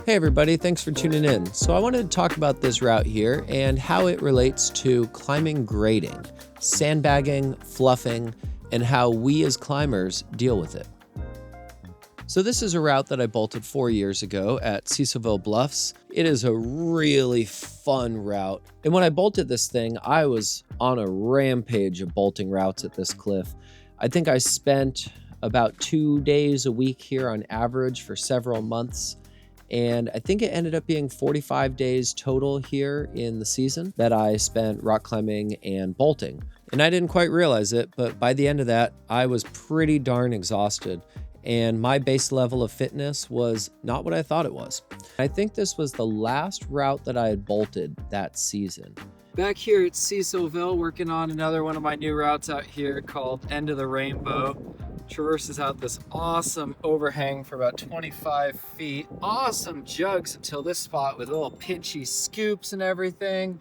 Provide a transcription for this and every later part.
Hey everybody, thanks for tuning in. So I wanted to talk about this route here and how it relates to climbing grading, sandbagging, fluffing, and how we as climbers deal with it. So this is a route that I bolted 4 years ago at Cecilville Bluffs. It is a really fun route. And when I bolted this thing, I was on a rampage of bolting routes at this cliff. I think I spent about 2 days a week here on average for several months. And I think it ended up being 45 days total here in the season that I spent rock climbing and bolting. And I didn't quite realize it, but by the end of that, I was pretty darn exhausted. And my base level of fitness was not what I thought it was. I think this was the last route that I had bolted that season. Back here at Cecilville, working on another one of my new routes out here called End of the Rainbow. Traverses out this awesome overhang for about 25 feet. Awesome jugs until this spot with little pinchy scoops and everything.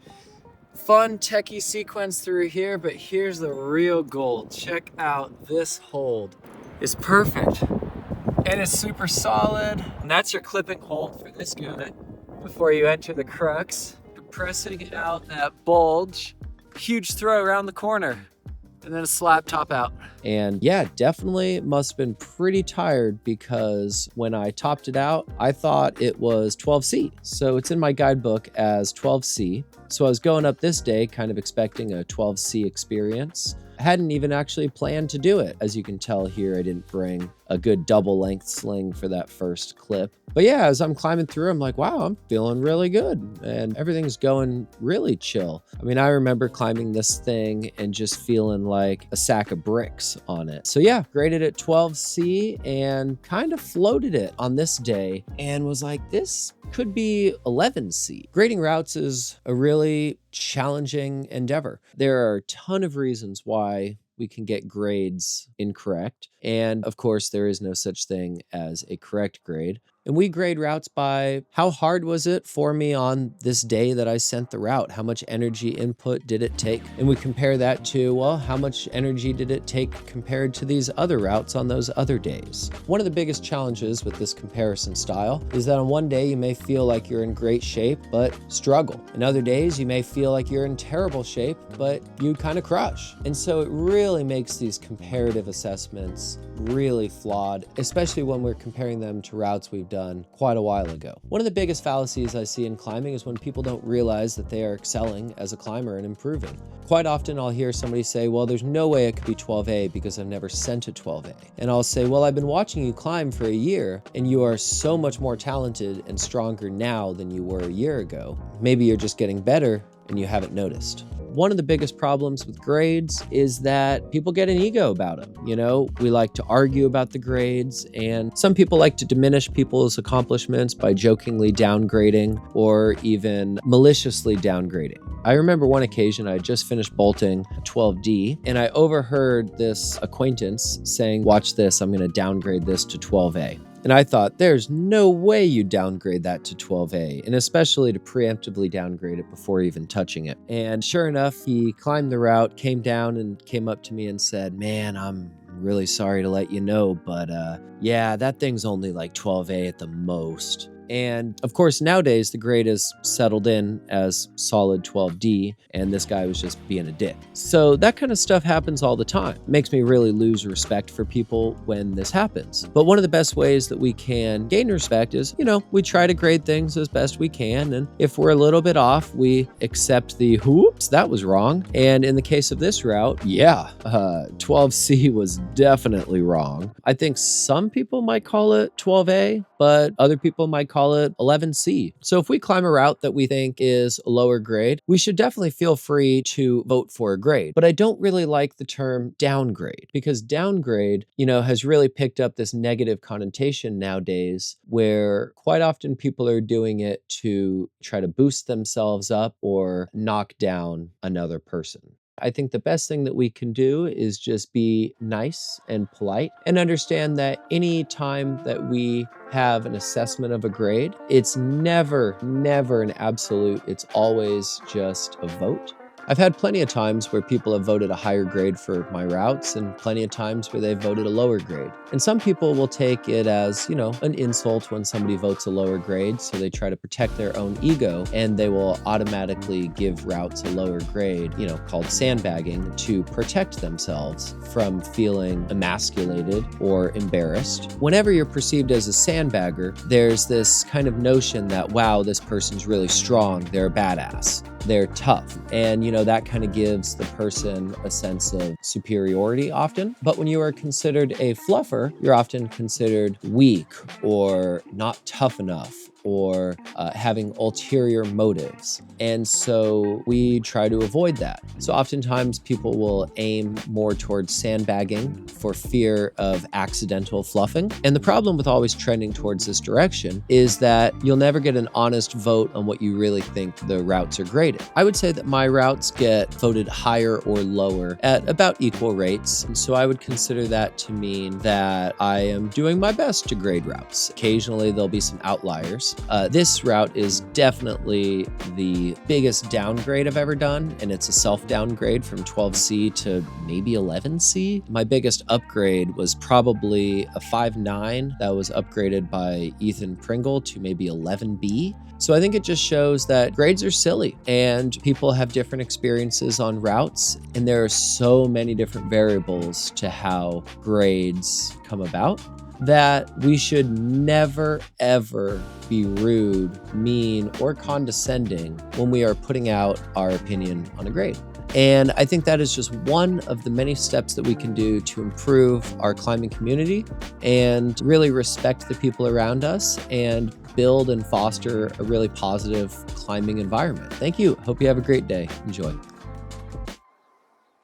Fun techie sequence through here, but here's the real gold. Check out this hold. It's perfect. And it's super solid. And that's your clipping hold for this unit before you enter the crux. Compressing out that bulge. Huge throw around the corner. And then a slap top out. And yeah, definitely must have been pretty tired because when I topped it out, I thought it was 12C. So it's in my guidebook as 12C. So I was going up this day kind of expecting a 12C experience. I hadn't even actually planned to do it. As you can tell here, I didn't bring a good double length sling for that first clip. But yeah, as I'm climbing through, I'm like, wow, I'm feeling really good. And everything's going really chill. I mean, I remember climbing this thing and just feeling like a sack of bricks on it. So yeah, graded at 12C and kind of floated it on this day and was like, this could be 11C. Grading routes is a really challenging endeavor. There are a ton of reasons why we can get grades incorrect. And of course, there is no such thing as a correct grade. And we grade routes by how hard was it for me on this day that I sent the route? How much energy input did it take? And we compare that to, well, how much energy did it take compared to these other routes on those other days? One of the biggest challenges with this comparison style is that on one day you may feel like you're in great shape, but struggle. In other days, you may feel like you're in terrible shape, but you kind of crush. And so it really makes these comparative assessments really flawed, especially when we're comparing them to routes we've done quite a while ago. One of the biggest fallacies I see in climbing is when people don't realize that they are excelling as a climber and improving. Quite often I'll hear somebody say, well, there's no way it could be 12A because I've never sent a 12A. And I'll say, well, I've been watching you climb for a year and you are so much more talented and stronger now than you were a year ago. Maybe you're just getting better and you haven't noticed. One of the biggest problems with grades is that people get an ego about them. You know, we like to argue about the grades, and some people like to diminish people's accomplishments by jokingly downgrading or even maliciously downgrading. I remember one occasion I had just finished bolting a 12D and I overheard this acquaintance saying, watch this, I'm going to downgrade this to 12A. And I thought, there's no way you downgrade that to 12A, and especially to preemptively downgrade it before even touching it. And sure enough, he climbed the route, came down and came up to me and said, man, I'm really sorry to let you know, but yeah, that thing's only like 12A at the most. And of course, nowadays the grade is settled in as solid 12D, and this guy was just being a dick. So that kind of stuff happens all the time. It makes me really lose respect for people when this happens. But one of the best ways that we can gain respect is, you know, we try to grade things as best we can. And if we're a little bit off, we accept the, whoops, that was wrong. And in the case of this route, yeah, 12C was definitely wrong. I think some people might call it 12A, but other people might call it 11C. So if we climb a route that we think is a lower grade, we should definitely feel free to vote for a grade. But I don't really like the term downgrade because downgrade, you know, has really picked up this negative connotation nowadays where quite often people are doing it to try to boost themselves up or knock down another person. I think the best thing that we can do is just be nice and polite and understand that any time that we have an assessment of a grade, it's never an absolute. It's always just a vote. I've had plenty of times where people have voted a higher grade for my routes and plenty of times where they've voted a lower grade. And some people will take it as, an insult when somebody votes a lower grade, so they try to protect their own ego and they will automatically give routes a lower grade, called sandbagging, to protect themselves from feeling emasculated or embarrassed. Whenever you're perceived as a sandbagger, there's this kind of notion that, wow, this person's really strong, they're a badass, they're tough. And, that kind of gives the person a sense of superiority often. But when you are considered a fluffer, you're often considered weak or not tough enough or having ulterior motives. And so we try to avoid that. So oftentimes people will aim more towards sandbagging for fear of accidental fluffing. And the problem with always trending towards this direction is that you'll never get an honest vote on what you really think the routes are graded. I would say that my routes get voted higher or lower at about equal rates. And so I would consider that to mean that I am doing my best to grade routes. Occasionally there'll be some outliers. This route is definitely the biggest downgrade I've ever done, and it's a self-downgrade from 12C to maybe 11C. My biggest upgrade was probably a 5.9 that was upgraded by Ethan Pringle to maybe 11B. So I think it just shows that grades are silly and people have different experiences on routes, and there are so many different variables to how grades come about that we should never, ever be rude, mean, or condescending when we are putting out our opinion on a grade. And I think that is just one of the many steps that we can do to improve our climbing community and really respect the people around us and build and foster a really positive climbing environment. Thank you. Hope you have a great day. Enjoy.